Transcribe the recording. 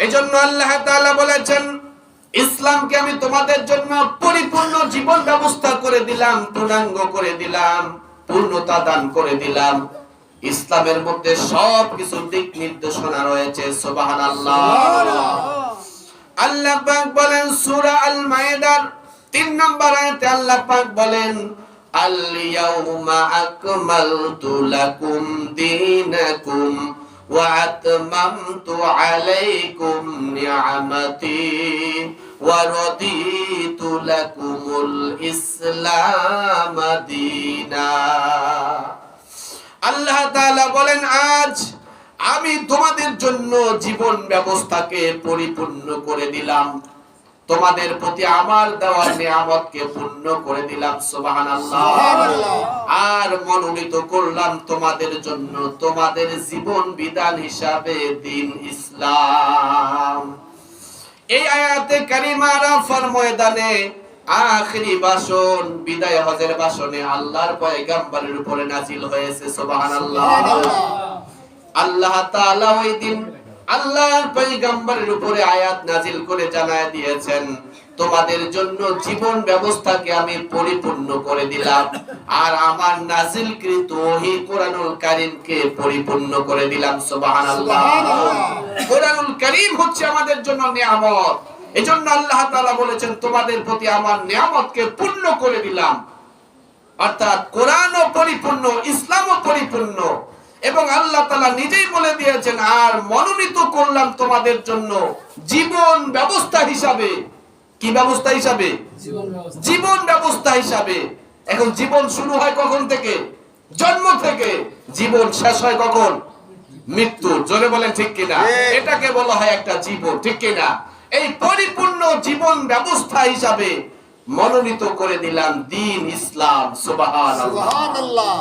এজন্য আল্লাহ তাআলা বলেছেন, ইসলামকে আমি তোমাদের জন্য পরিপূর্ণ জীবন ব্যবস্থা করে দিলাম, পূর্ণাঙ্গ করে দিলাম, পূর্ণতা দান করে দিলাম। ইসলামের মধ্যে সবকিছু দিক নির্দেশনা রয়েছে। সুবহানাল্লাহ। আল্লাহ পাক বলেন সূরা আল মায়েদার 3 নম্বর আয়াতে আল্লাহ পাক বলেন, আল ইয়াউমা আকমালতু লাকুম দীনাকুম ওয়া আতমামতু আলাইকুম নি'মাতি ওয়া রাদিতু লাকুমুল ইসলাম দীনা। আল্লাহ তাআলা বলেন, আজ আমি তোমাদের জন্য জীবন ব্যবস্থাকে পরিপূর্ণ করে দিলাম, তোমাদের প্রতি আমার দেওয়া নিয়ামতকে পূর্ণ করে দিলাম। সুবহানাল্লাহ। আর মনোনীত করলাম তোমাদের জন্য তোমাদের জীবন বিধান হিসাবে দ্বীন ইসলাম। এই আয়াতে কারিমা আরাফার ময়দানে আখিরি ভাষণ, বিদায় হজের ভাষণে আল্লাহর পয়গম্বরের উপরে নাজিল হয়েছে। সুবহানাল্লাহ। আল্লাহ তাআলা ওই দিন আল্লাহর পয়গম্বরের উপরে আয়াত নাজিল করে জানায় দিয়েছেন, তোমাদের জন্য জীবন ব্যবস্থাকে আমি পরিপূর্ণ করে দিলাম, আর আমার নাজিলকৃত ওহী কোরআনুল কারীমকে পরিপূর্ণ করে দিলাম। সুবহানাল্লাহ। কোরআনুল কারীম হচ্ছে আমাদের জন্য নিয়ামত। এজন্য আল্লাহ তাআলা বলেছেন, তোমাদের প্রতি আমার নিয়ামতকে পূর্ণ করে দিলাম। অর্থাৎ কোরআনও পরিপূর্ণ, ইসলামও পরিপূর্ণ। এবং আল্লাহ তাআলা নিজেই বলে দিয়েছেন, আর মনোনীত করলাম তোমাদের জন্য জীবন ব্যবস্থা হিসাবে। কি ব্যবস্থা হিসাবে? জীবন ব্যবস্থা হিসাবে। এখন জীবন শুরু হয় কখন থেকে? জন্ম থেকে। জীবন শেষ হয় কখন? মৃত্যু। জোরে বলেন ঠিক কিনা? এটাকে বলা হয় একটা জীবন, ঠিক কিনা? এই পরিপূর্ণ জীবন ব্যবস্থা হিসাবে মনোনীত করে দিলাম দ্বীন ইসলাম। সুবহানাল্লাহ।